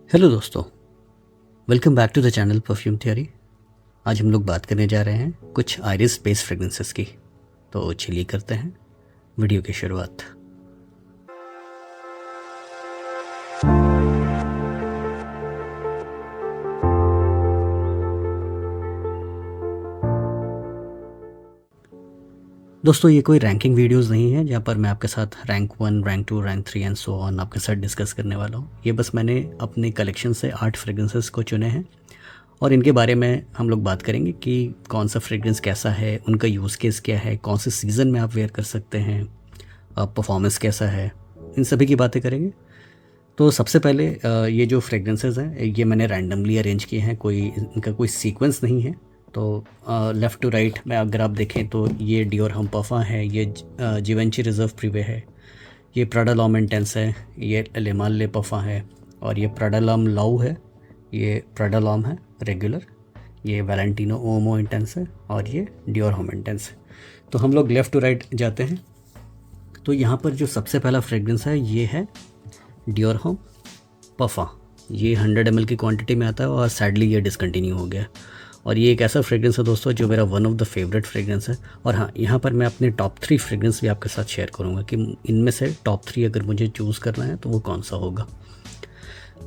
Hello दोस्तों, welcome back to the channel perfume theory. आज हम लोग बात करने जा रहे हैं कुछ आयरिस बेस्ड फ्रेगरेंसेस की। तो चलिए करते हैं वीडियो की शुरुआत। दोस्तों, ये कोई रैंकिंग वीडियोस नहीं है जहाँ पर मैं आपके साथ rank 1, rank 2, rank 3 and so on आपके साथ डिस्कस करने वाला हूँ। ये बस मैंने अपने कलेक्शन से 8 फ्रेगरेंसेस को चुने हैं और इनके बारे में हम लोग बात करेंगे कि कौन सा फ्रेगरेंस कैसा है, उनका यूज़ केस क्या है, कौन से सीज़न में आप वेयर कर सकते हैं, परफॉर्मेंस कैसा है, इन सभी की बातें करेंगे। तो सबसे पहले ये जो फ्रेगरेंसेस हैं ये मैंने रैंडमली अरेंज किए हैं, कोई इनका कोई सीक्वेंस नहीं है। तो लेफ़्ट टू राइट में अगर आप देखें तो ये डियोर हम पफा है, ये जीवेंची रिजर्व प्रीवे है, ये प्राडा लॉम इंटेंस है, ये लेमाल ले पफा है, और ये प्राडा लॉम लाउ है, ये प्राडा लॉम है रेगुलर, ये वैलेंटिनो ओमो इंटेंस है, और ये डियोर होम इंटेंस है। तो हम लोग लेफ़्ट टू राइट जाते हैं। तो यहाँ पर जो सबसे पहला फ्रेगरेंस है ये है डियोर होम पफा। ये 100 ml की क्वांटिटी में आता है और सैडली ये डिसकंटिन्यू हो गया। और ये एक ऐसा फ्रेगरेंस है दोस्तों जो मेरा one of the favourite fragrance है। और हाँ, यहाँ पर मैं अपने टॉप 3 फ्रेगरेंस भी आपके साथ शेयर करूँगा कि इनमें से टॉप 3 अगर मुझे चूज़ करना है तो वो कौन सा होगा।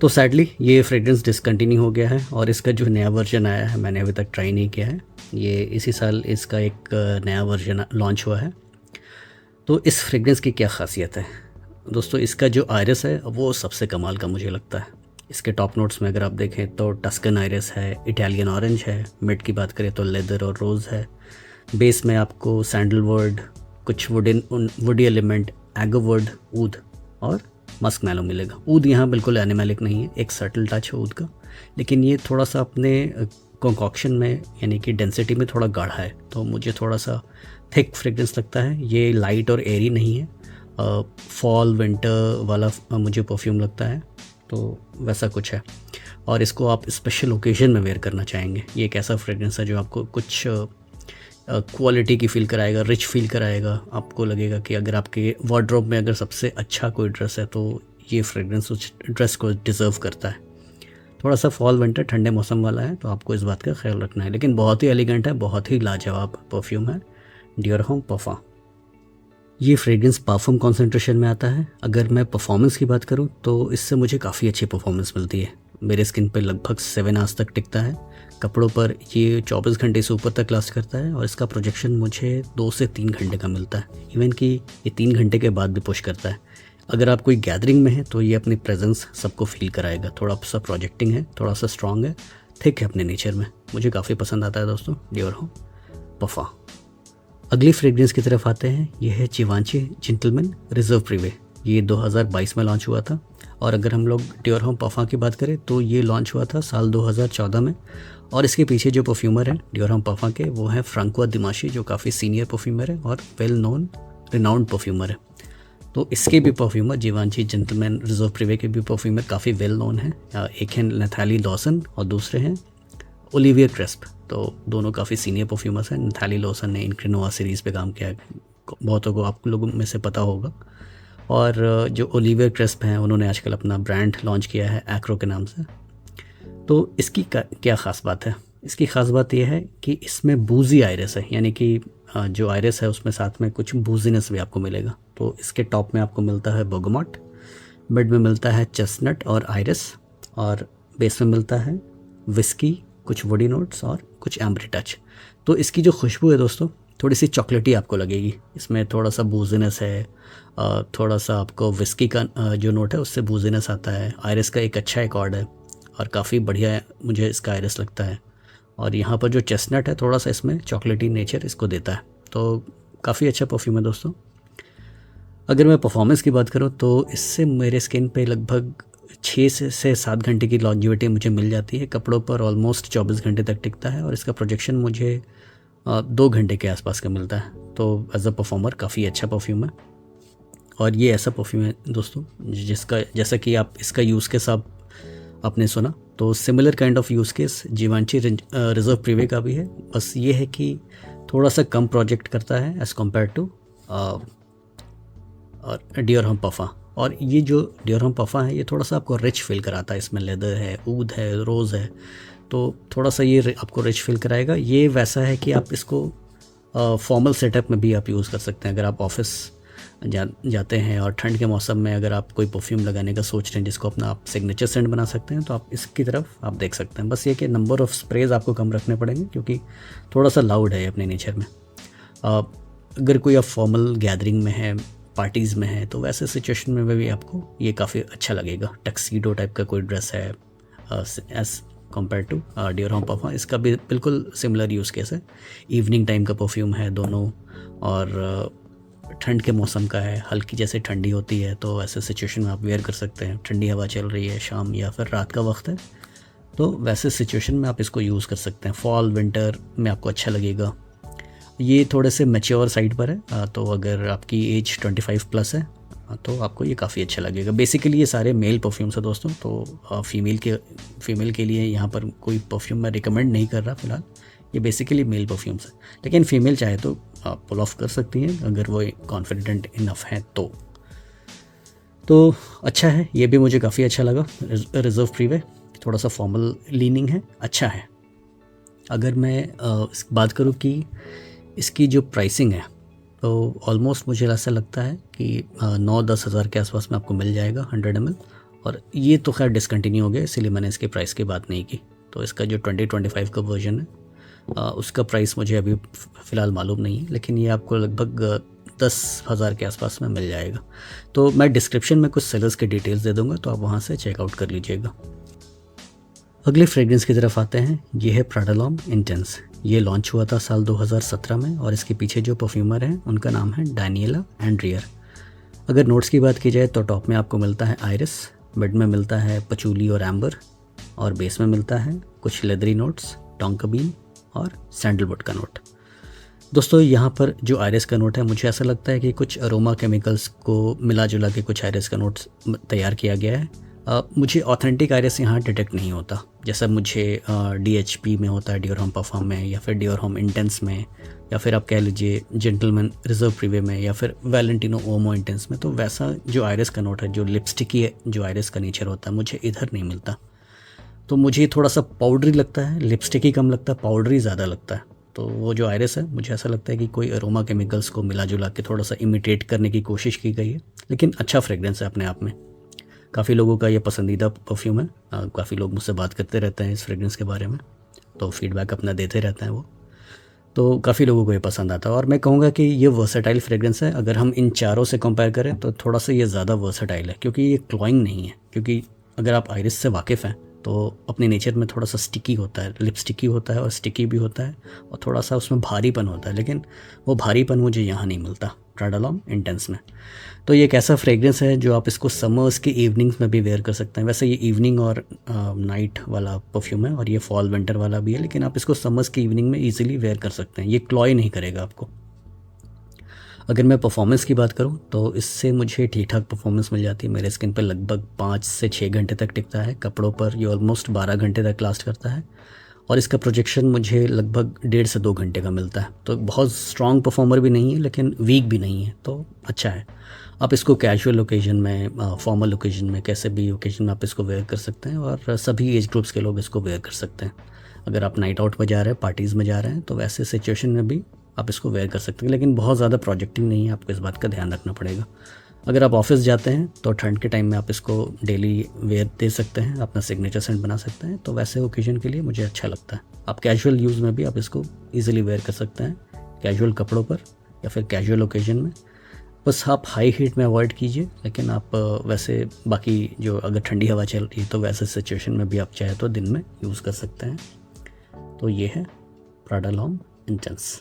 तो सैडली ये फ्रेगरेंस डिसकंटिन्यू हो गया है और इसका जो नया वर्जन आया है मैंने अभी तक ट्राई नहीं किया है। ये इसी साल इसका एक नया वर्जन लॉन्च हुआ है। तो इस फ्रेगरेंस की क्या ख़ासियत है दोस्तों? इसका जो आयरस है वो सबसे कमाल का मुझे लगता है। इसके टॉप नोट्स में अगर आप देखें तो टस्कन आयरस है, इटालियन ऑरेंज है, मिड की बात करें तो लेदर और रोज़ है, बेस में आपको सैंडलवुड, कुछ वुडी एलिमेंट, एगोवुड, ऊद और मस्क मैलो मिलेगा। ऊद यहाँ बिल्कुल एनिमेलिक नहीं है, एक सटल टच है ऊद का, लेकिन ये थोड़ा सा अपने कंकॉक्शन में यानी कि डेंसिटी में थोड़ा गाढ़ा है, तो मुझे थोड़ा सा थिक फ्रेगरेंस लगता है। ये लाइट और एयरी नहीं है, फॉल विंटर वाला मुझे परफ्यूम लगता है, तो वैसा कुछ है। और इसको आप स्पेशल ओकेजन में वेयर करना चाहेंगे। ये एक ऐसा फ्रेगरेंस है जो आपको कुछ क्वालिटी की फ़ील कराएगा, रिच फील कराएगा। आपको लगेगा कि अगर आपके वार्डरोब में अगर सबसे अच्छा कोई ड्रेस है तो ये फ्रेगरेंस उस ड्रेस को डिज़र्व करता है। थोड़ा सा फॉल विंटर ठंडे मौसम वाला है, तो आपको इस बात का ख्याल रखना है, लेकिन बहुत ही एलिगेंट है, बहुत ही लाजवाब परफ्यूम है डियोर होम पफा। ये फ्रेगरेंस पार्फम कॉन्सेंट्रेशन में आता है। अगर मैं परफॉर्मेंस की बात करूं तो इससे मुझे काफ़ी अच्छी परफॉर्मेंस मिलती है। मेरे स्किन पे लगभग 7 आवर्स तक टिकता है, कपड़ों पर ये 24 घंटे से ऊपर तक लास्ट करता है, और इसका प्रोजेक्शन मुझे 2 से 3 घंटे का मिलता है। इवन कि ये 3 घंटे के बाद भी पुश करता है। अगर आप कोई गैदरिंग में है तो ये अपनी प्रेजेंस सबको फील कराएगा। थोड़ा सा प्रोजेक्टिंग है, थोड़ा सा स्ट्रॉन्ग है, थिक है अपने नेचर में। मुझे काफ़ी पसंद आता है दोस्तों डियोर होम पफा। अगली फ्रेगरेंस की तरफ आते हैं। ये है चिवांची जेंटलमैन रिजर्व प्रीवे। ये 2022 में लॉन्च हुआ था। और अगर हम लोग डियोर होम पफा की बात करें तो ये लॉन्च हुआ था साल 2014 में। और इसके पीछे जो परफ्यूमर हैं डियोर होम पफा के, वो हैं फ्रांकोआ दिमाशी, जो काफ़ी सीनियर परफ्यूमर है और वेल नोन रिनाउंड परफ्यूमर है। तो इसके भी परफ्यूमर, जीवांची जेंटलमैन रिजर्व प्रीवे के भी परफ्यूमर काफ़ी वेल नोन हैं। एक हैं नैथाली लॉसन और दूसरे हैं ओलिवियर क्रेस्प। तो दोनों काफ़ी सीनियर परफ्यूमर्स हैं। नैथाली लॉसन ने इनक्रिनोवा सीरीज़ पे काम किया है, बहुतों को आप लोगों में से पता होगा। और जो ओलिवियर क्रेस्प हैं उन्होंने आजकल अपना ब्रांड लॉन्च किया है एक्रो के नाम से। तो इसकी क्या ख़ास बात है? इसकी ख़ास बात यह है कि इसमें बूजी आयरस है, यानी कि जो आयरस है उसमें साथ में कुछ बूजीनेस भी आपको मिलेगा। तो इसके टॉप में आपको मिलता है बर्गमॉट, मिड में मिलता है चेस्टनट और आयरस, और बेस में मिलता है विस्की, कुछ वुडी नोट्स और कुछ एम्बरी टच। तो इसकी जो खुशबू है दोस्तों थोड़ी सी चॉकलेटी आपको लगेगी। इसमें थोड़ा सा बूजीनेस है, थोड़ा सा आपको विस्की का जो नोट है उससे बूजीनेस आता है। आयरस का एक अच्छा एकॉर्ड है और काफ़ी बढ़िया मुझे इसका आयरस लगता है। और यहाँ पर जो चेस्टनट है थोड़ा सा इसमें चॉकलेटी नेचर इसको देता है। तो काफ़ी अच्छा परफ्यूम है दोस्तों। अगर मैं परफॉर्मेंस की बात करूँ तो इससे मेरे स्किन पे लगभग 6 से 7 घंटे की लॉन्जिविटी मुझे मिल जाती है। कपड़ों पर ऑलमोस्ट 24 घंटे तक टिकता है और इसका प्रोजेक्शन मुझे 2 घंटे के आसपास का मिलता है। तो एज अ परफॉर्मर काफ़ी अच्छा परफ्यूम है। और ये ऐसा परफ्यूम है दोस्तों जिसका, जैसा कि आप इसका यूज़ केस आपने सुना, तो similar kind of use case जीवांची रिजर्व प्रीवे का भी है। बस ये है कि थोड़ा सा कम प्रोजेक्ट करता है as compare to Dior Homme पफा। और ये जो डियोर होम परफ्यूम है ये थोड़ा सा आपको रिच फील कराता है, इसमें लेदर है, ऊद है, रोज़ है, तो थोड़ा सा ये आपको रिच फील कराएगा। ये वैसा है कि आप इसको फॉर्मल सेटअप में भी आप यूज़ कर सकते हैं। अगर आप ऑफिस जाते हैं और ठंड के मौसम में अगर आप कोई परफ्यूम लगाने का सोच रहे हैं जिसको अपना आप सिग्नेचर सेंट बना सकते हैं, तो आप इसकी तरफ आप देख सकते हैं। बस ये कि नंबर ऑफ़ स्प्रेज आपको कम रखने पड़ेंगे क्योंकि थोड़ा सा लाउड है अपने नेचर में। अगर कोई आप फॉर्मल गैदरिंग में है, पार्टीज़ में है, तो वैसे सिचुएशन में भी आपको ये काफ़ी अच्छा लगेगा। टक्सीडो टाइप का कोई ड्रेस है as compare to Dior Homme perfume, इसका भी बिल्कुल सिमिलर यूज़ केस है। इवनिंग टाइम का परफ्यूम है दोनों, और ठंड के मौसम का है, हल्की जैसे ठंडी होती है तो ऐसे सिचुएशन में आप वेयर कर सकते हैं। ठंडी हवा चल रही है, शाम या फिर रात का वक्त है, तो वैसे सिचुएशन में आप इसको यूज़ कर सकते हैं। फॉल विंटर में आपको अच्छा लगेगा। ये थोड़े से मैच्योर साइड पर है, तो अगर आपकी एज 25 प्लस है तो आपको ये काफ़ी अच्छा लगेगा। बेसिकली ये सारे मेल परफ्यूम्स है दोस्तों, तो फीमेल के लिए यहाँ पर कोई परफ्यूम मैं रिकमेंड नहीं कर रहा फ़िलहाल। ये बेसिकली मेल परफ्यूम्स है, लेकिन फ़ीमेल चाहे तो आप पुल ऑफ कर सकती हैं अगर वो कॉन्फिडेंट इनफ है तो अच्छा है। ये भी मुझे काफ़ी अच्छा लगा। रिजर्व फ्रीवे थोड़ा सा फॉर्मल लीनिंग है, अच्छा है। अगर मैं बात करूँ कि इसकी जो प्राइसिंग है, तो ऑलमोस्ट मुझे ऐसा लगता है कि 9-10 हज़ार के आसपास में आपको मिल जाएगा 100 ml। और ये तो खैर डिसकंटिन्यू हो गया, इसीलिए मैंने इसके प्राइस की बात नहीं की। तो इसका जो 2025 का वर्जन है उसका प्राइस मुझे अभी फ़िलहाल मालूम नहीं है, लेकिन ये आपको लगभग 10,000 के आसपास में मिल जाएगा। तो मैं डिस्क्रिप्शन में कुछ सेलर्स के डिटेल्स दे दूँगा, तो आप वहाँ से चेकआउट कर लीजिएगा। अगले फ्रेग्रेंस की तरफ आते हैं। ये है प्राडा लॉम इंटेंस। ये लॉन्च हुआ था साल 2017 में, और इसके पीछे जो परफ्यूमर हैं उनका नाम है डैनिएला एंड्रियर। अगर नोट्स की बात की जाए तो टॉप में आपको मिलता है आयरिस, मिड में मिलता है पचूली और एम्बर, और बेस में मिलता है कुछ लेदरी नोट्स, टोंका बीन और सैंडलवुड का नोट। दोस्तों यहाँ पर जो आयरिस का नोट है, मुझे ऐसा लगता है कि कुछ अरोमा केमिकल्स को मिला जुला के कुछ आयरिस का नोट तैयार किया गया है। मुझे ऑथेंटिक आयरिस यहाँ डिटेक्ट नहीं होता, जैसा मुझे DHP में होता है, डियोर होम परफ्यूम में, या फिर डियोर होम इंटेंस में, या फिर आप कह लीजिए जेंटलमैन रिजर्व प्रीवे में, या फिर वैलेंटिनो ओमो इंटेंस में। तो वैसा जो आयरिस का नोट है, जो लिपस्टिकी जो आयरिस का नेचर होता है, मुझे इधर नहीं मिलता। तो मुझे थोड़ा सा पाउडरी लगता है, लिपस्टिकी कम लगता है, पाउडरी ज़्यादा लगता है। तो वो जो आयरिस है, मुझे ऐसा लगता है कि कोई अरोमा केमिकल्स को मिला जुला के थोड़ा सा इमिटेट करने की कोशिश की गई है, लेकिन अच्छा फ्रेग्रेंस है अपने आप में। काफ़ी लोगों का ये पसंदीदा परफ्यूम है। काफ़ी लोग मुझसे बात करते रहते हैं इस फ्रेग्रेंस के बारे में, तो फीडबैक अपना देते रहते हैं वो, तो काफ़ी लोगों को ये पसंद आता है। और मैं कहूँगा कि ये वर्सेटाइल फ्रेग्रेंस है। अगर हम इन चारों से कंपेयर करें तो थोड़ा सा ये ज़्यादा वर्सेटाइल है, क्योंकि ये क्लॉइंग नहीं है। क्योंकि अगर आप आयरिस से वाकिफ़ हैं तो अपने नेचर में थोड़ा सा स्टिकी होता है, लिपस्टिकी होता है और स्टिकी भी होता है, और थोड़ा सा उसमें भारीपन होता है, लेकिन वो भारीपन मुझे यहाँ नहीं मिलता प्राडा लॉम इंटेंस में। तो ये एक ऐसा फ्रेग्रेंस है जो आप इसको समर्स के इवनिंग्स में भी वेयर कर सकते हैं। वैसे ये इवनिंग और नाइट वाला परफ्यूम है, और ये फॉल विंटर वाला भी है, लेकिन आप इसको समर्स की इवनिंग में ईजिली वेयर कर सकते हैं। ये क्लॉय नहीं करेगा आपको। अगर मैं परफॉर्मेंस की बात करूं तो इससे मुझे ठीक ठाक परफॉर्मेंस मिल जाती है। मेरे स्किन पर लगभग 5 से 6 घंटे तक टिकता है, कपड़ों पर ये ऑलमोस्ट 12 घंटे तक लास्ट करता है, और इसका प्रोजेक्शन मुझे लगभग 1.5 से 2 घंटे का मिलता है। तो बहुत स्ट्रॉन्ग परफॉर्मर भी नहीं है, लेकिन वीक भी नहीं है, तो अच्छा है। आप इसको कैजुअल ओकेजन में, फॉर्मल ओकेजन में, कैसे भी ओकेजन में आप इसको वेयर कर सकते हैं, और सभी एज ग्रुप्स के लोग इसको वेयर कर सकते हैं। अगर आप नाइट आउट में जा रहे हैं, पार्टीज़ में जा रहे हैं, तो वैसे सिचुएशन में भी आप इसको वेयर कर सकते हैं, लेकिन बहुत ज़्यादा प्रोजेक्टिंग नहीं है, आपको इस बात का ध्यान रखना पड़ेगा। अगर आप ऑफिस जाते हैं तो ठंड के टाइम में आप इसको डेली वेयर दे सकते हैं, अपना सिग्नेचर सेंट बना सकते हैं, तो वैसे ओकेजन के लिए मुझे अच्छा लगता है। आप कैजुअल यूज़ में भी आप इसको ईजिली वेयर कर सकते हैं, कैजुअल कपड़ों पर या फिर कैजुअल ओकेजन में। बस आप हाई हीट में अवॉइड कीजिए, लेकिन आप वैसे बाकी जो अगर ठंडी हवा चल रही है तो वैसे सिचुएशन में भी आप चाहे तो दिन में यूज़ कर सकते हैं। तो ये है प्राडा लॉम इंटेंस।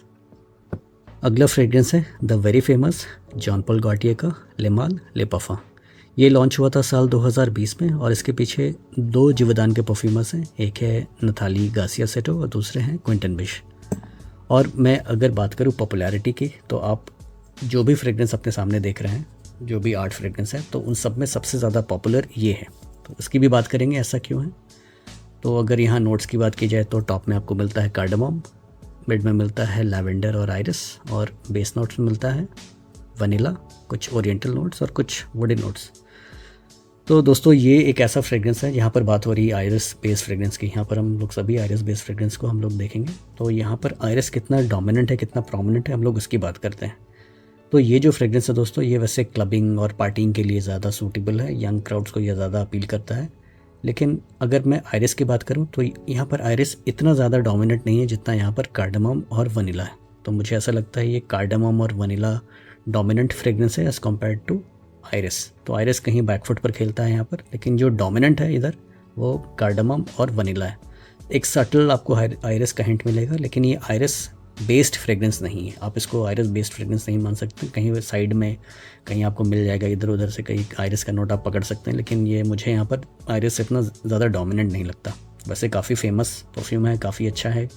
अगला फ्रेग्रेंस है the very famous Jean Paul Gaultier का ले माल ले पार्फम। ये लॉन्च हुआ था साल 2020 में, और इसके पीछे 2 जीवदान के परफ्यूमर्स हैं। एक है नथाली गार्सिया सेटो और दूसरे हैं क्विंटन बिश। और मैं अगर बात करूँ पॉपुलैरिटी की, तो आप जो भी फ्रेग्रेंस अपने सामने देख रहे हैं, जो भी 8 फ्रेग्रेंस है, तो उन सब में सबसे ज़्यादा पॉपुलर ये है। तो इसकी भी बात करेंगे ऐसा क्यों है। तो अगर यहाँ नोट्स की बात की जाए तो टॉप में आपको मिलता है कार्डामम, मिड में मिलता है लैवेंडर और आइरिस, और बेस नोट्स में मिलता है वनीला, कुछ ओरिएंटल नोट्स और कुछ वुडन नोट्स। तो दोस्तों ये एक ऐसा फ्रेग्रेंस है, यहाँ पर बात हो रही है आयरिस बेस्ड फ्रेग्रेंस की। यहाँ पर हम लोग सभी आयरिस बेस्ड फ्रेग्रेंस को हम लोग देखेंगे। तो यहाँ पर आयरिस कितना डोमिनेंट है, कितना प्रोमिनेंट है, हम लोग उसकी बात करते हैं। तो ये जो फ्रेग्रेंस है दोस्तों, ये वैसे क्लबिंग और पार्टिंग के लिए ज़्यादा सूटेबल है, यंग क्राउड्स को ये ज़्यादा अपील करता है। लेकिन अगर मैं आयरिस की बात करूँ तो यहाँ पर आयरिस इतना ज़्यादा डोमिनेंट नहीं है जितना यहाँ पर कार्डामम और वनीला है। तो मुझे ऐसा लगता है ये कार्डामम और वनीला डोमिनेंट फ्रेग्रेंस है एज़ कम्पेयर टू आयरिस। तो आयरिस कहीं बैकफुट पर खेलता है यहाँ पर, लेकिन जो डोमिनेंट है इधर वो कार्डामम और वनीला है। एक सटल आपको आयरिस का हिंट मिलेगा, लेकिन ये आयरिस बेस्ड फ्रेग्रेंस नहीं है। आप इसको आयरिस बेस्ड फ्रेग्रेंस नहीं मान सकते। कहीं साइड में कहीं आपको मिल जाएगा, इधर उधर से कहीं आयरिस का नोट आप पकड़ सकते हैं, लेकिन ये मुझे यहाँ पर आयरिस इतना ज़्यादा डोमिनेंट नहीं लगता। वैसे काफ़ी फेमस परफ्यूम है, काफ़ी अच्छा है,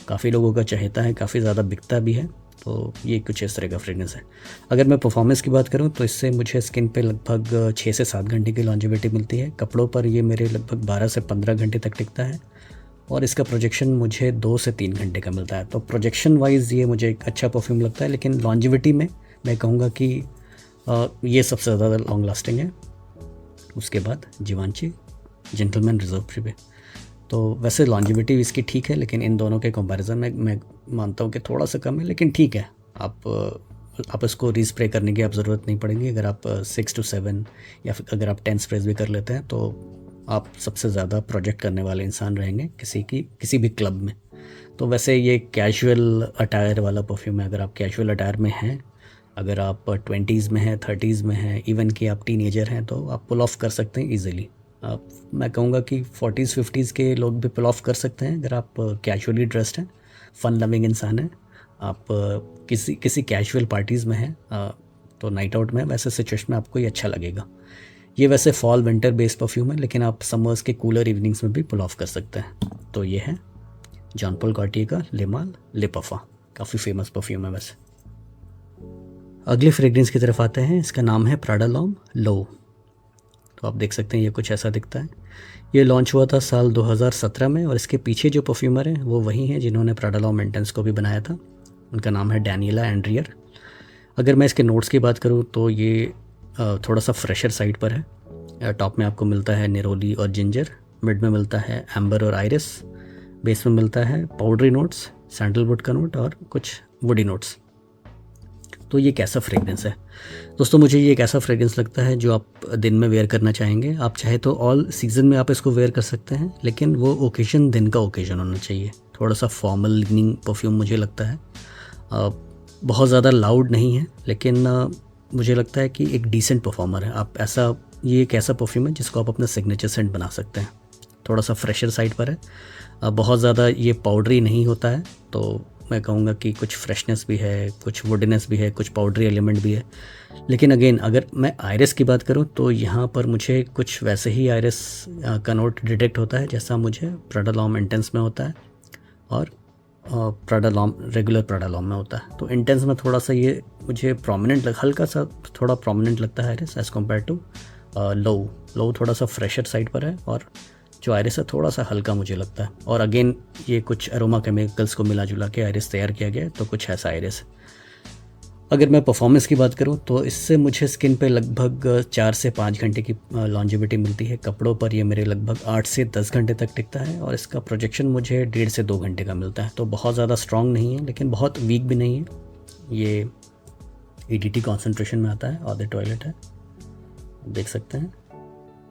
काफ़ी लोगों का चाहता है, काफ़ी ज़्यादा बिकता भी है। तो ये कुछ इस तरह का फ्रेग्रेंस है। अगर मैं परफॉर्मेंस की बात करूँ तो इससे मुझे स्किन पे लगभग 6 से 7 घंटे की लॉन्जेविटी मिलती है। कपड़ों पर ये मेरे लगभग 12 से 15 घंटे तक टिकता है, और इसका प्रोजेक्शन मुझे 2 से 3 घंटे का मिलता है। तो प्रोजेक्शन वाइज ये मुझे एक अच्छा परफ्यूम लगता है, लेकिन लॉन्जेविटी में मैं कहूँगा कि ये सबसे ज़्यादा लॉन्ग लास्टिंग है। उसके बाद जीवांची जेंटलमैन रिजर्व प्रिवे। तो वैसे लॉन्जेविटी इसकी ठीक है, लेकिन इन दोनों के कंपैरिजन में मैं मानता हूँ कि थोड़ा सा कम है, लेकिन ठीक है। आप इसको रीस्प्रे करने की आप ज़रूरत नहीं पड़ेगी। अगर आप 6 to 7 या फिर अगर आप 10 स्प्रेज भी कर लेते हैं तो आप सबसे ज़्यादा प्रोजेक्ट करने वाले इंसान रहेंगे किसी भी क्लब में। तो वैसे ये कैजुअल अटायर वाला परफ्यूम है। अगर आप कैजुअल अटायर में हैं, अगर आप 20s में हैं, 30s में हैं, इवन कि आप टीनेजर हैं, तो आप पुल ऑफ कर सकते हैं ईजिली। मैं कहूँगा कि 40s 50s के लोग भी पुल ऑफ कर सकते हैं अगर आप कैजुअली ड्रेस्ड हैं, फ़न लविंग इंसान हैं, आप किसी कैजुअल पार्टीज़ में हैं, तो नाइट आउट में वैसे सिचुएशन में आपको ये अच्छा लगेगा। ये वैसे फॉल विंटर बेस्ड परफ्यूम है, लेकिन आप समर्स के कूलर इवनिंग्स में भी पुल ऑफ कर सकते हैं। तो ये है जॉन पॉल गॉटिये का ले माल ले पफा, काफ़ी फेमस परफ्यूम है वैसे। अगले फ्रेग्रेंस की तरफ आते हैं। इसका नाम है प्राडा लॉम लो। तो आप देख सकते हैं ये कुछ ऐसा दिखता है। ये लॉन्च हुआ था साल 2017 में, और इसके पीछे जो परफ्यूमर हैं वो वही हैं जिन्होंने प्राडा लॉम इंटेंस को भी बनाया था। उनका नाम है डैनियला एंड्रियर। अगर मैं इसके नोट्स की बात करूँ तो ये थोड़ा सा फ्रेशर साइड पर है। टॉप में आपको मिलता है निरोली और जिंजर, मिड में मिलता है एम्बर और आयरिस, बेस में मिलता है पाउडरी नोट्स, सैंडलवुड का नोट और कुछ वुडी नोट्स। तो ये कैसा फ्रेग्रेंस है दोस्तों? मुझे ये एक ऐसा फ्रेग्रेंस लगता है जो आप दिन में वेयर करना चाहेंगे। आप चाहे तो ऑल सीज़न में आप इसको वेयर कर सकते हैं, लेकिन वो ओकेजन दिन का ओकेजन होना चाहिए। थोड़ा सा फॉर्मल लिविंग परफ्यूम मुझे लगता है। बहुत ज़्यादा लाउड नहीं है, लेकिन मुझे लगता है कि एक डिसेंट परफॉर्मर है। ये एक ऐसा परफ्यूम है जिसको आप अपना सिग्नेचर सेंट बना सकते हैं। थोड़ा सा फ्रेशर साइड पर है, बहुत ज़्यादा ये पाउडरी नहीं होता है। तो मैं कहूँगा कि कुछ फ्रेशनेस भी है, कुछ वुडनेस भी है, कुछ पाउडरी एलिमेंट भी है। लेकिन अगेन अगर मैं आयरिस की बात करूँ तो यहाँ पर मुझे कुछ वैसे ही आयरिस का नोट डिटेक्ट होता है जैसा मुझे प्राडा लॉम इंटेंस में होता है और Prada Lomb regular Prada Lomb में होता है। तो इंटेंस में थोड़ा सा ये मुझे हल्का सा थोड़ा प्रोमिनेंट लगता है iris as compare to low थोड़ा सा फ्रेशर साइड पर है, और जो आयरिस है थोड़ा सा हल्का मुझे लगता है। और अगेन ये कुछ अरोमा केमिकल्स को मिला जुला के आयरिस तैयार किया गया है, तो कुछ ऐसा आयरिस है। अगर मैं परफॉर्मेंस की बात करूं तो इससे मुझे स्किन पे लगभग 4 से 5 घंटे की लॉन्जेविटी मिलती है। कपड़ों पर ये मेरे लगभग 8 से 10 घंटे तक टिकता है, और इसका प्रोजेक्शन मुझे 1.5 से 2 घंटे का मिलता है। तो बहुत ज़्यादा स्ट्रॉन्ग नहीं है, लेकिन बहुत वीक भी नहीं है। ये EDT कॉन्सेंट्रेशन में आता है। और द टॉयलेट है, देख सकते हैं।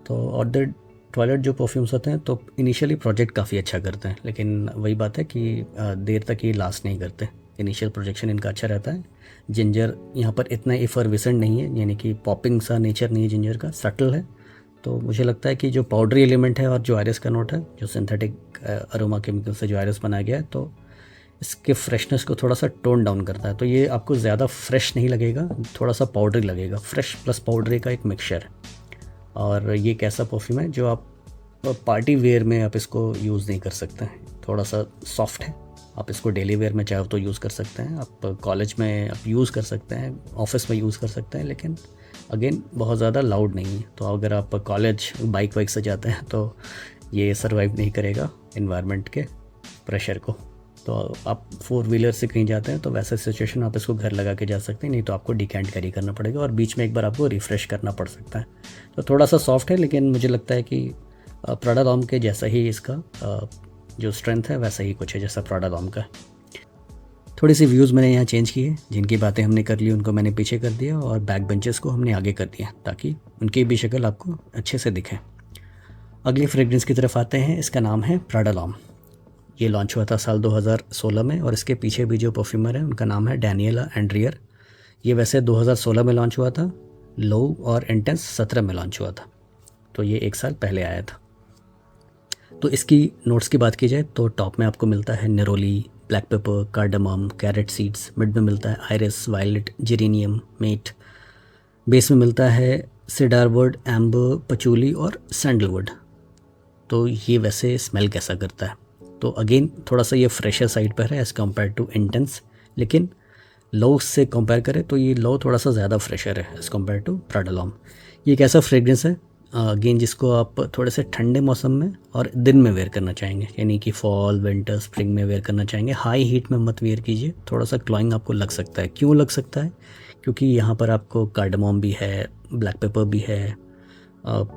तो और द टॉयलेट जो परफ्यूम्स होते हैं तो इनिशियली प्रोजेक्ट काफ़ी अच्छा करते हैं, लेकिन वही बात है कि देर तक ये लास्ट नहीं करते। इनिशियल प्रोजेक्शन इनका अच्छा रहता है। जिंजर यहाँ पर इतना एफर्विसेंट नहीं है, यानी कि पॉपिंग सा नेचर नहीं है जिंजर का, सटल है। तो मुझे लगता है कि जो पाउडरी एलिमेंट है और जो आयरिस का नोट है, जो सिंथेटिक अरोमा केमिकल से जो आयरिस बनाया गया है, तो इसके फ्रेशनेस को थोड़ा सा टोन डाउन करता है। तो ये आपको ज़्यादा फ्रेश नहीं लगेगा, थोड़ा सा पाउडरी लगेगा। फ्रेश प्लस पाउडरी का एक मिक्सचर है। और ये एक ऐसा परफ्यूम है जो आप पार्टी वेयर में आप इसको यूज़ नहीं कर सकते हैं। थोड़ा सा सॉफ्ट है, आप इसको डेली वेयर में चाहे तो यूज़ कर सकते हैं, आप कॉलेज में आप यूज़ कर सकते हैं, ऑफिस में यूज़ कर सकते हैं, लेकिन अगेन बहुत ज़्यादा लाउड नहीं है। तो अगर आप कॉलेज बाइक से जाते हैं तो ये सर्वाइव नहीं करेगा इन्वायरमेंट के प्रेशर को। तो आप 4 व्हीलर से कहीं जाते हैं तो वैसा सिचुएशन आप इसको घर लगा के जा सकते हैं, नहीं तो आपको डिकैंट कैरी करना पड़ेगा और बीच में एक बार आपको रिफ़्रेश करना पड़ सकता है। तो थोड़ा सा सॉफ्ट है, लेकिन मुझे लगता है कि प्राडा लॉम के जैसा ही इसका जो स्ट्रेंथ है वैसा ही कुछ है जैसा प्राडा लॉम का। थोड़ी सी व्यूज़ मैंने यहाँ चेंज किए, जिनकी बातें हमने कर ली उनको मैंने पीछे कर दिया और बैक बेंचेस को हमने आगे कर दिया ताकि उनकी भी शक्ल आपको अच्छे से दिखे। अगली फ्रेग्रेंस की तरफ आते हैं। इसका नाम है प्राडा लॉम। ये लॉन्च हुआ था साल 2016 में और इसके पीछे भी जो परफ्यूमर है उनका नाम है डैनियला एंड्रियर। ये वैसे 2016 में लॉन्च हुआ था, लो और इंटेंस 17 में लॉन्च हुआ था, तो ये 1 साल पहले आया था। तो इसकी नोट्स की बात की जाए तो टॉप में आपको मिलता है neroli, black pepper, cardamom, carrot seeds. Mid में मिलता है iris, violet, geranium, mate. Base में मिलता है सिडारवुड, एम्बर, पचूली और सैंडलवुड। तो ये वैसे स्मेल कैसा करता है, तो अगेन थोड़ा सा ये फ्रेशर साइड पर है एज़ कम्पेयर टू इंटेंस, लेकिन लो से कंपेयर करें तो ये लो थोड़ा सा ज़्यादा फ्रेशर है as compare to Prada L'Homme. ये एक ऐसा फ्रेग्रेंस है अगेन जिसको आप थोड़े से ठंडे मौसम में और दिन में वेयर करना चाहेंगे, यानी कि फॉल, विंटर, स्प्रिंग में वेयर करना चाहेंगे। हाई हीट में मत वेयर कीजिए, थोड़ा सा क्लॉइंग आपको लग सकता है। क्यों लग सकता है? क्योंकि यहाँ पर आपको कार्डमम भी है, ब्लैक पेपर भी है,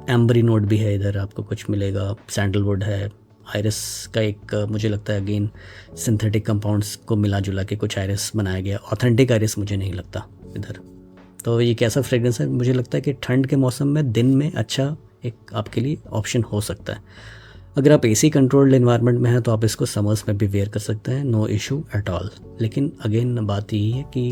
एम्बरी नोट भी है, इधर आपको कुछ मिलेगा, सैंडलवुड है, आयरिस का एक मुझे लगता है अगेन सिंथेटिक कंपाउंड्स को मिला जुला के कुछ आयरिस बनाया गया। ऑथेंटिक आयरिस मुझे नहीं लगता इधर। तो ये कैसा फ्रेग्रेंस है? मुझे लगता है कि ठंड के मौसम में दिन में अच्छा एक आपके लिए ऑप्शन हो सकता है। अगर आप एसी कंट्रोल्ड इन्वायरमेंट में हैं तो आप इसको समर्स में भी वेयर कर सकते हैं, नो इशू एट ऑल। लेकिन अगेन बात यही है कि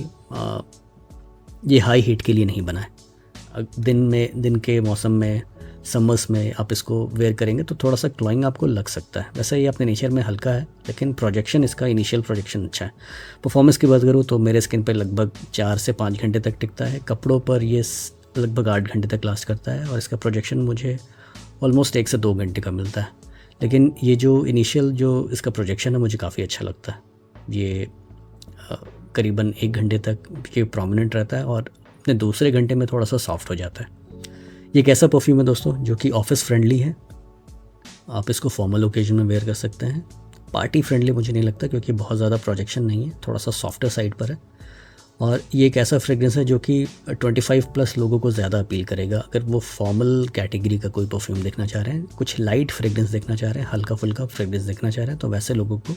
ये हाई हीट के लिए नहीं बना है। दिन के मौसम में, समर्स में आप इसको वेयर करेंगे तो थोड़ा सा क्लॉइंग आपको लग सकता है। वैसे ये अपने नेचर में हल्का है, लेकिन प्रोजेक्शन इसका इनिशियल प्रोजेक्शन अच्छा है। परफॉर्मेंस की बात करूँ तो मेरे स्किन पे लगभग 4 से 5 घंटे तक टिकता है। कपड़ों पर ये लगभग 8 घंटे तक लास्ट करता है और इसका प्रोजेक्शन मुझे ऑलमोस्ट 1 से 2 घंटे का मिलता है। लेकिन ये जो इनिशियल जो इसका प्रोजेक्शन है मुझे काफ़ी अच्छा लगता है। ये करीबन 1 घंटे तक ये प्रोमिनेंट रहता है और अपने दूसरे घंटे में थोड़ा सा सॉफ्ट हो जाता है। ये एक ऐसा परफ्यूम है दोस्तों जो कि ऑफिस फ्रेंडली है। आप इसको फॉर्मल ओकेजन में वेयर कर सकते हैं। पार्टी फ्रेंडली मुझे नहीं लगता, क्योंकि बहुत ज़्यादा प्रोजेक्शन नहीं है, थोड़ा सा सॉफ्टर साइड पर है। और ये एक ऐसा फ्रेग्रेंस है जो कि 25+ लोगों को ज़्यादा अपील करेगा। अगर वो फॉर्मल कैटेगरी का कोई परफ्यूम देखना चाह रहे हैं, कुछ लाइट फ्रेग्रेंस देखना चाह रहे हैं, हल्का फुल्का फ्रेग्रेंस देखना चाह रहे हैं, तो वैसे लोगों को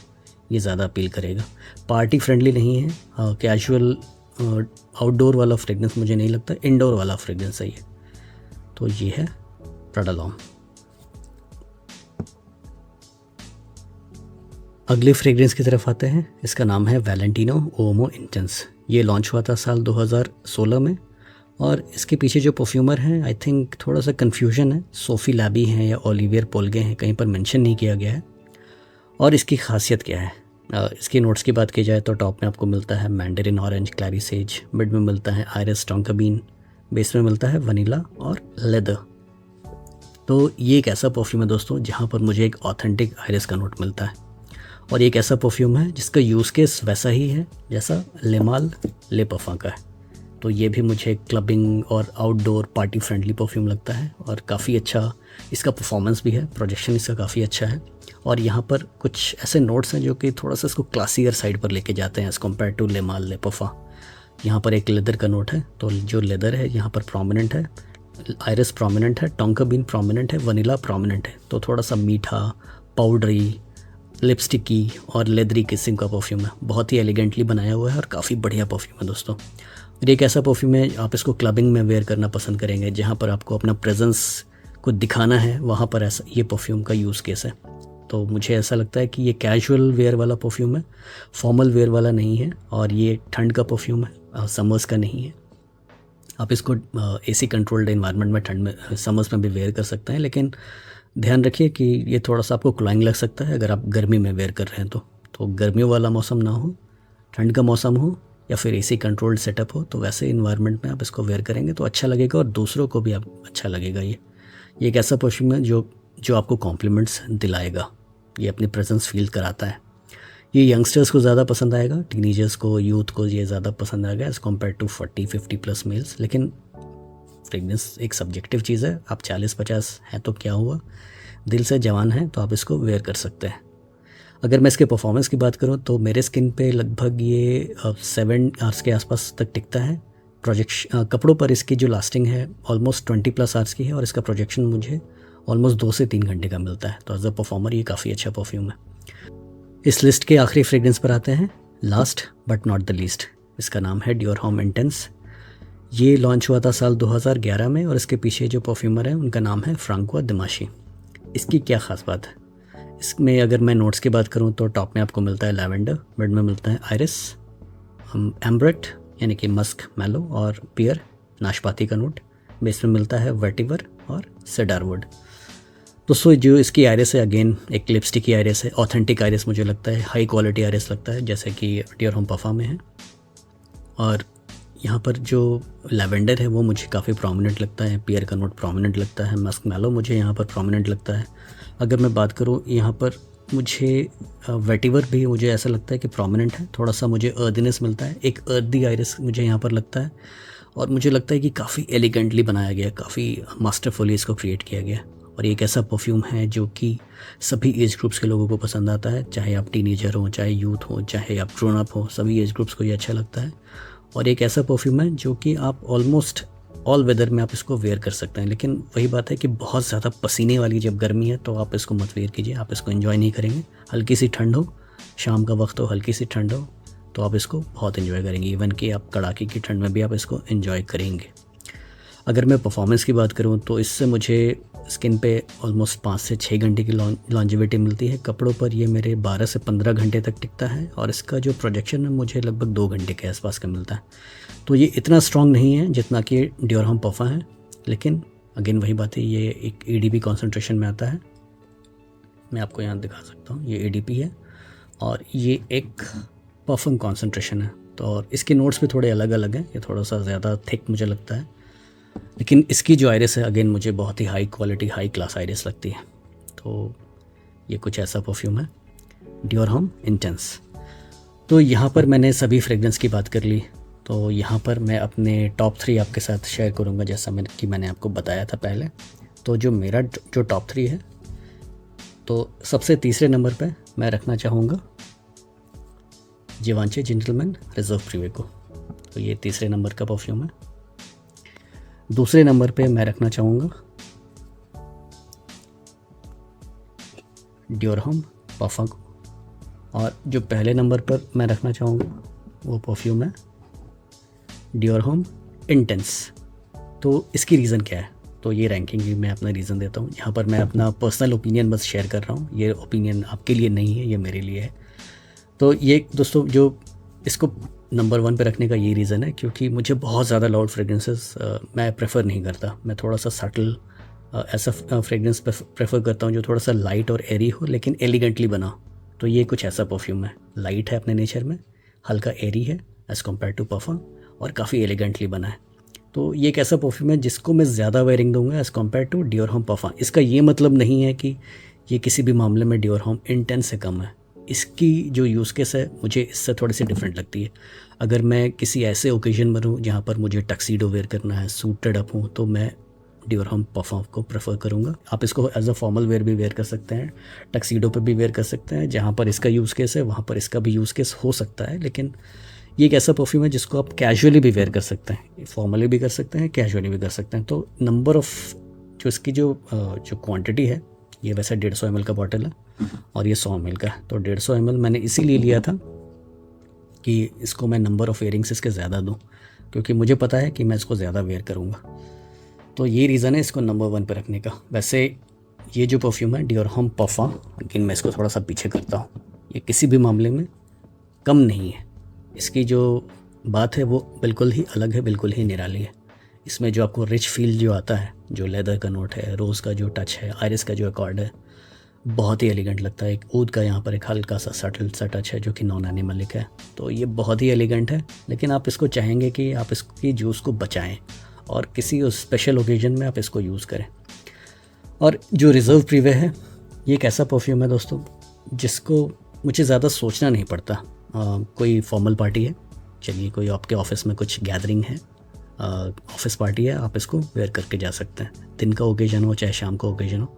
ये ज़्यादा अपील करेगा। पार्टी फ्रेंडली नहीं है, कैजुअल आउटडोर वाला फ्रेग्रेंस मुझे नहीं लगता, इंडोर वाला फ्रेग्रेंस है ये। तो ये है प्राडा लॉम। अगले फ्रेग्रेंस की तरफ आते हैं। इसका नाम है वैलेंटिनो ओमो इंटेंस। ये लॉन्च हुआ था साल 2016 में और इसके पीछे जो परफ्यूमर हैं आई थिंक थोड़ा सा कन्फ्यूजन है, सोफ़ी लैबी हैं या ओलिवियर पोल्गे हैं, कहीं पर मेंशन नहीं किया गया है। और इसकी खासियत क्या है? इसकी नोट्स की बात की जाए तो टॉप में आपको मिलता है मैंडेरिन ऑरेंज, क्लैरी सेज। मिड में मिलता है आयरिस, टोंका बीन। बेस में मिलता है वनीला और लेदर। तो ये एक ऐसा परफ्यूम है दोस्तों जहाँ पर मुझे एक ऑथेंटिक आयरिस का नोट मिलता है। और ये एक ऐसा परफ्यूम है जिसका यूज़ केस वैसा ही है जैसा लेमाल ले पफा का है। तो ये भी मुझे क्लबिंग और आउटडोर पार्टी फ्रेंडली परफ्यूम लगता है और काफ़ी अच्छा इसका परफॉर्मेंस भी है, प्रोजेक्शन इसका काफ़ी अच्छा है। और यहाँ पर कुछ ऐसे नोट्स हैं जो कि थोड़ा सा इसको क्लासियर साइड पर लेके जाते हैं एज़ कम्पेयर टू लेमाल ले पफा। यहाँ पर एक लेदर का नोट है, तो जो लेदर है यहाँ पर प्रोमिनेंट है, आयरिस प्रोमिनेंट है, टोंका बीन प्रोमिनेंट है, वनीला प्रोमिनेंट है। तो थोड़ा सा मीठा, पाउडरी, लिपस्टिकी और लेदरी किसिंग का परफ्यूम है। बहुत ही एलिगेंटली बनाया हुआ है और काफ़ी बढ़िया परफ्यूम है दोस्तों। और एक ऐसा परफ्यूम है आप इसको क्लबिंग में वेयर करना पसंद करेंगे, जहाँ पर आपको अपना प्रेजेंस को दिखाना है, वहाँ पर ऐसा ये परफ्यूम का यूज़ केस है। तो मुझे ऐसा लगता है कि ये कैजुअल वेयर वाला परफ्यूम है, फॉर्मल वेयर वाला नहीं है। और ये ठंड का परफ्यूम है, समर्स का नहीं है। आप इसको एसी कंट्रोल्ड एनवायरनमेंट में ठंड में, समर्स में भी वेयर कर सकते हैं, लेकिन ध्यान रखिए कि ये थोड़ा सा आपको क्लॉइंग लग सकता है अगर आप गर्मी में वेयर कर रहे हैं तो गर्मियों वाला मौसम ना हो, ठंड का मौसम हो या फिर एसी कंट्रोल्ड सेटअप हो, तो वैसे इन्वायरमेंट में आप इसको वेयर करेंगे तो अच्छा लगेगा और दूसरों को भी आप अच्छा लगेगा। ये एक ऐसा परफ्यूम है जो आपको कॉम्प्लीमेंट्स दिलाएगा, ये अपनी प्रेजेंस फील कराता है। ये यंगस्टर्स को ज़्यादा पसंद आएगा, टीनेजर्स को, यूथ को ये ज़्यादा पसंद आएगा एज़ कम्पेयर टू 40-50+ मेल्स। लेकिन फ्रेगनेंस एक सब्जेक्टिव चीज़ है। आप 40-50 हैं तो क्या हुआ, दिल से जवान हैं तो आप इसको वेयर कर सकते हैं। अगर मैं इसके परफॉर्मेंस की बात करूँ तो मेरे स्किन पे लगभग ये 7 आवर्स के आसपास तक टिकता है। कपड़ों पर इसकी जो लास्टिंग है ऑलमोस्ट 20+ आवर्स की है और इसका प्रोजेक्शन मुझे ऑलमोस्ट 2 से 3 घंटे का मिलता है। तो एज अ परफॉर्मर ये काफ़ी अच्छा परफ्यूम है। इस लिस्ट के आखिरी फ्रेग्रेंस पर आते हैं, last but not the least. इसका नाम है डियोर होम इंटेंस। ये लॉन्च हुआ था साल 2011 में और इसके पीछे जो परफ्यूमर है उनका नाम है फ्रांकोआ दिमाशी। इसकी क्या ख़ास बात है? इसमें अगर मैं नोट्स की बात करूं तो टॉप में आपको मिलता है लैवेंडर, मिड में मिलता है आयरिस, एम्ब्रेट यानी कि मस्क मैलो और पियर नाशपाती का नोट, बेस में मिलता है वेटिवर और सेडारवुड। दोस्तों जो इसकी आयरिस है अगेन एक लिपस्टिक की आयरिस है, ऑथेंटिक आयरिस मुझे लगता है, हाई क्वालिटी आयरिस लगता है जैसे कि डियोर होम परफ्यूम में है। और यहाँ पर जो लैवेंडर है वो मुझे काफ़ी प्रोमिनेंट लगता है, पियर का नोट प्रोमिनेंट लगता है, मस्क मैलो मुझे यहाँ पर प्रोमिनेंट लगता है। अगर मैं बात करूँ यहाँ पर मुझे वेटिवर भी मुझे ऐसा लगता है कि प्रोमिनेंट है, थोड़ा सा मुझे अर्दीनेस मिलता है, एक अर्दी आयरिस मुझे यहाँ पर लगता है। और मुझे लगता है कि काफ़ी एलिगेंटली बनाया गया है, काफ़ी मास्टरफुली इसको क्रिएट किया गया है। और ये एक ऐसा परफ्यूम है जो कि सभी एज ग्रुप्स के लोगों को पसंद आता है, चाहे आप टीनेजर हो, चाहे यूथ हो, चाहे आप ग्रोन अप हो, सभी एज ग्रुप्स को ये अच्छा लगता है। और एक ऐसा परफ्यूम है जो कि आप ऑलमोस्ट ऑल वेदर में आप इसको वेयर कर सकते हैं। लेकिन वही बात है कि बहुत ज़्यादा पसीने वाली जब गर्मी है तो आप इसको मत वेयर कीजिए, आप इसको एंजॉय नहीं करेंगे। हल्की सी ठंड हो, शाम का वक्त हो, हल्की सी ठंड हो तो आप इसको बहुत एंजॉय करेंगे। इवन कि आप कड़ाके की ठंड में भी आप इसको एंजॉय करेंगे। अगर मैं परफॉर्मेंस की बात करूं तो इससे मुझे स्किन पे ऑलमोस्ट 5 से 6 घंटे की लॉन्जिविटी मिलती है। कपड़ों पर ये मेरे 12 से 15 घंटे तक टिकता है और इसका जो प्रोजेक्शन है मुझे लगभग 2 घंटे के आसपास का मिलता है। तो ये इतना स्ट्रॉन्ग नहीं है जितना कि डियोर होम परफ्यूम है, लेकिन अगेन वही बात है, ये एक एडीपी कॉन्सेंट्रेशन में आता है। मैं आपको यहाँ दिखा सकता हूँ, ये एडीपी है और ये एक परफ्यूम कॉन्सेंट्रेशन है। तो और इसके नोट्स भी थोड़े अलग अलग हैं, ये थोड़ा सा ज़्यादा थिक मुझे लगता है। लेकिन इसकी जो आयरिस है अगेन मुझे बहुत ही high quality high class iris लगती है। तो ये कुछ ऐसा परफ्यूम है डियोर होम इंटेंस। तो यहाँ पर मैंने सभी फ्रेग्रेंस की बात कर ली। तो यहाँ पर मैं अपने टॉप 3 आपके साथ शेयर करूँगा जैसा मैंने आपको बताया था पहले। तो जो मेरा जो टॉप 3 है, तो सबसे तीसरे नंबर पे मैं रखना चाहूँगा जिवांचे जेंटलमैन रिजर्व प्रीवे को। तो ये तीसरे नंबर का परफ्यूम है। दूसरे नंबर पे मैं रखना चाहूँगा डियोर होम परफ्यूम को। और जो पहले नंबर पर मैं रखना चाहूँगा वो परफ्यूम है डियोर होम इंटेंस। तो इसकी रीज़न क्या है? तो ये रैंकिंग भी मैं अपना रीज़न देता हूँ। यहाँ पर मैं अपना पर्सनल ओपिनियन बस शेयर कर रहा हूँ। ये ओपिनियन आपके लिए नहीं है, ये मेरे लिए है। तो ये दोस्तों जो इसको नंबर 1 पे रखने का ये रीज़न है क्योंकि मुझे बहुत ज़्यादा लाउड फ्रेग्रेंसेस मैं प्रेफर नहीं करता। मैं थोड़ा सा सटल ऐसा फ्रेग्रेंस प्रेफर करता हूँ जो थोड़ा सा लाइट और एरी हो लेकिन एलिगेंटली बना। तो ये कुछ ऐसा परफ्यूम है, लाइट है अपने नेचर में, हल्का एरी है एज़ कम्पेयर टू परफ्यूम और काफ़ी एलिगेंटली बना है। तो ये एक ऐसा परफ्यूम है जिसको मैं ज़्यादा वेयरिंग दूंगा as compare to Dior Homme perfume. इसका ये मतलब नहीं है कि ये किसी भी मामले में डियोर होम इंटेंस से कम है। इसकी जो यूज़ केस है मुझे इससे थोड़ी सी डिफरेंट लगती है। अगर मैं किसी ऐसे ओकेजन में हूँ जहाँ पर मुझे टक्सीडो वेयर करना है, सूटेड अप हूँ, तो मैं डियोर होम परफ्यूम को प्रेफर करूँगा। आप इसको एज अ फॉर्मल वेयर भी वेयर कर सकते हैं, टक्सीडो पर भी वेयर कर सकते हैं। जहाँ पर इसका यूज़ केस है वहाँ पर इसका भी यूज़ केस हो सकता है। लेकिन ये एक ऐसा परफ्यूम है जिसको आप कैजुअली भी वेयर कर सकते हैं, फॉर्मली भी कर सकते हैं, कैजुअली भी कर सकते हैं। तो नंबर ऑफ़ जो इसकी जो क्वांटिटी है, ये वैसे 150 ml का बॉटल है और ये 100 ml का है। तो 150 ml मैंने इसीलिए लिया था कि इसको मैं नंबर ऑफ़ वेयरिंग्स इसके ज़्यादा दूँ क्योंकि मुझे पता है कि मैं इसको ज़्यादा वेयर करूँगा। तो ये रीज़न है इसको नंबर 1 पे रखने का। वैसे ये जो परफ्यूम है डियोर होम परफ्यूम, लेकिन मैं इसको थोड़ा सा पीछे करता हूँ, ये किसी भी मामले में कम नहीं है। इसकी जो बात है वो बिल्कुल ही अलग है, बिल्कुल ही निराली है। इसमें जो आपको रिच फील जो आता है, जो लेदर का नोट है, रोज़ का जो टच है, आयरिस का जो अकॉर्ड है, बहुत ही एलिगेंट लगता है। एक ऊद का यहाँ पर एक हल्का सा सटल सा टच है जो कि नॉन एनिमलिक है। तो ये बहुत ही एलिगेंट है। लेकिन आप इसको चाहेंगे कि आप इसकी जूस को बचाएं और किसी स्पेशल ओकेजन में आप इसको यूज़ करें। और जो रिजर्व प्रीवे है, ये एक ऐसा परफ्यूम है दोस्तों जिसको मुझे ज़्यादा सोचना नहीं पड़ता। कोई फॉर्मल पार्टी है, चलिए कोई आपके ऑफिस में कुछ गैदरिंग है, ऑफिस पार्टी है, आप इसको वेयर करके जा सकते हैं। दिन का ओकेजन हो चाहे शाम का ओकेजन हो,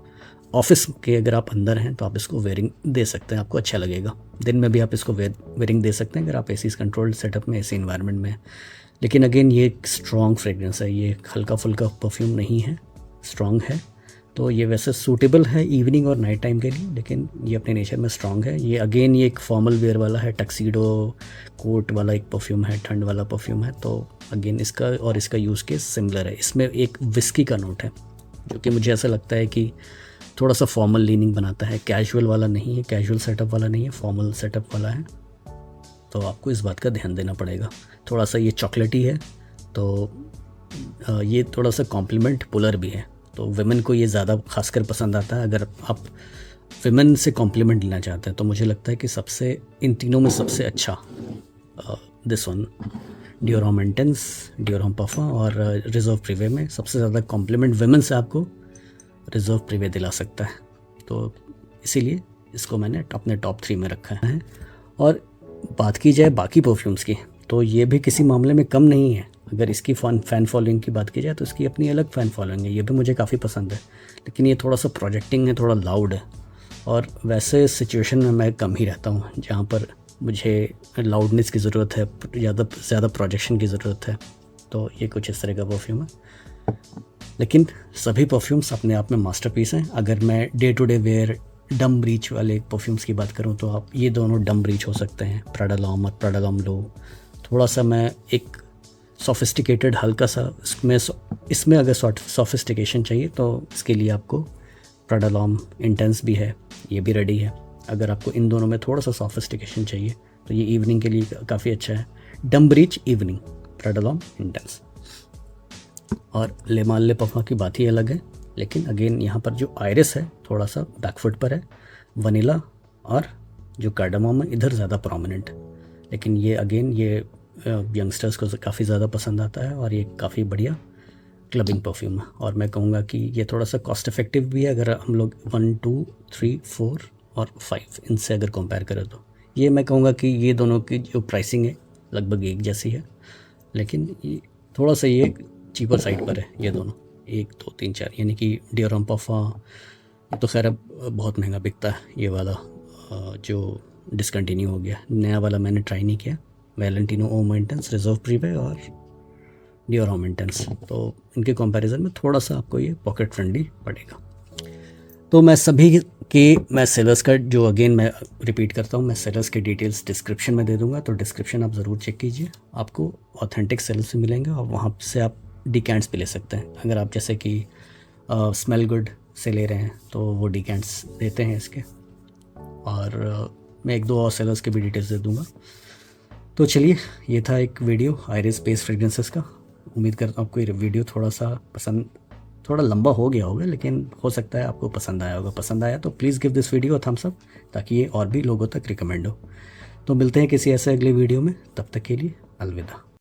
ऑफिस के अगर आप अंदर हैं तो आप इसको वेयरिंग दे सकते हैं, आपको अच्छा लगेगा। दिन में भी आप इसको वेयरिंग दे सकते हैं अगर आप एसी कंट्रोल्ड सेटअप में, एसी इन्वायरमेंट में। लेकिन अगेन ये एक स्ट्रॉन्ग फ्रेगरेंस है, ये हल्का फुल्का परफ्यूम नहीं है, स्ट्रॉन्ग है। तो ये वैसे सूटेबल है इवनिंग और नाइट टाइम के लिए, लेकिन ये अपने नेचर में स्ट्रॉन्ग है। ये अगेन ये एक फॉर्मल वेयर वाला है, टक्सीडो कोट वाला एक परफ्यूम है, ठंड वाला परफ्यूम है। तो अगेन इसका और इसका यूज़ केस सिमिलर है। इसमें एक विस्की का नोट है जो कि मुझे ऐसा लगता है कि थोड़ा सा फॉर्मल लीनिंग बनाता है, कैजुअल वाला नहीं है, कैजुअल सेटअप वाला नहीं है, फॉर्मल सेटअप वाला है। तो आपको इस बात का ध्यान देना पड़ेगा। थोड़ा सा ये चॉकलेटी है, तो ये थोड़ा सा कॉम्प्लीमेंट पुलर भी है, तो विमेन को ये ज़्यादा खासकर पसंद आता है। अगर आप विमेन से कॉम्प्लीमेंट लेना चाहते हैं तो मुझे लगता है कि सबसे इन तीनों में सबसे अच्छा this one, Dior home intense, Dior Homme perfume और रिजर्व प्रिवे में सबसे ज़्यादा कॉम्प्लीमेंट विमेन से आपको रिजर्व प्रिवे दिला सकता है। तो इसीलिए इसको मैंने अपने टॉप 3 में रखा है। और बात की जाए बाकी परफ्यूम्स की तो ये भी किसी मामले में कम नहीं है। अगर इसकी फ़ैन फॉलोइंग की बात की जाए तो इसकी अपनी अलग फ़ैन फॉलोइंग है, ये भी मुझे काफ़ी पसंद है। लेकिन ये थोड़ा सा प्रोजेक्टिंग है, थोड़ा लाउड है, और वैसे सिचुएशन में मैं कम ही रहता हूँ जहाँ पर मुझे लाउडनेस की ज़रूरत है, ज़्यादा प्रोजेक्शन की ज़रूरत है। तो ये कुछ इस तरह का परफ्यूम है। लेकिन सभी परफ्यूम्स अपने आप में मास्टरपीस हैं। अगर मैं डे टू डे वेयर डम ब्रीच वाले परफ्यूम्स की बात करूं तो आप ये दोनों डम ब्रीच हो सकते हैं, प्राडा लॉम और प्राडा लॉम लो। थोड़ा सा मैं एक सोफिस्टिकेटेड हल्का सा इसमें अगर सोफिस्टिकेशन चाहिए तो इसके लिए आपको प्राडा लॉम इंटेंस भी है, ये भी रेडी है। अगर आपको इन दोनों में थोड़ा सा सोफिस्टिकेशन चाहिए तो ये इवनिंग के लिए काफ़ी अच्छा है। डम breach evening, Prada L'Homme intense. और ले माल्ले परफ्यूम की बात ही अलग है। लेकिन अगेन यहाँ पर जो आयरिस है थोड़ा सा बैकफुट पर है, वनीला और जो कार्डामम है इधर ज़्यादा प्रोमिनेंट है। लेकिन ये अगेन ये यंगस्टर्स को काफ़ी ज़्यादा पसंद आता है और ये काफ़ी बढ़िया क्लबिंग परफ्यूम है। और मैं कहूँगा कि ये थोड़ा सा कॉस्ट इफेक्टिव भी है। अगर हम लोग 1, 2, 3, 4 और 5 इनसे अगर कंपेयर करें तो ये मैं कहूँगा कि ये दोनों की जो प्राइसिंग है लगभग एक जैसी है। लेकिन ये थोड़ा सा ये चीपर साइड पर है ये दोनों, 1, 2, 3, 4, यानी कि डियोर होम परफ्यूम तो खैर अब बहुत महंगा बिकता है। ये वाला जो डिसकंटिन्यू हो गया, नया वाला मैंने ट्राई नहीं किया। वैलेंटिनो ओम इंटेंस, रिजर्व प्रीवे और डियोर होम इंटेंस, तो इनके कंपैरिजन में थोड़ा सा आपको ये पॉकेट फ्रेंडली पड़ेगा। तो मैं सभी मैं सेलर्स का जो अगेन मैं रिपीट करता हूँ, मैं सेलर्स के डिटेल्स डिस्क्रिप्शन में दे दूँगा, तो डिस्क्रिप्शन आप ज़रूर चेक कीजिए। आपको ऑथेंटिक सेलर्स से मिलेंगे और वहाँ से आप डिकेंट्स भी ले सकते हैं। अगर आप जैसे कि स्मेल गुड से ले रहे हैं तो वो डिकेंट्स देते हैं इसके। और मैं 1-2 और सेलर्स के भी डिटेल्स दे दूँगा। तो चलिए, ये था एक वीडियो आयरिस बेस्ड फ्रेग्रेंसेस का। उम्मीद करता हूँ आपको ये वीडियो थोड़ा लंबा हो गया होगा, लेकिन हो सकता है आपको पसंद आया होगा। पसंद आया तो please give this video a thumbs up ताकि ये और भी लोगों तक रिकमेंड हो। तो मिलते हैं किसी ऐसे अगले वीडियो में, तब तक के लिए अलविदा।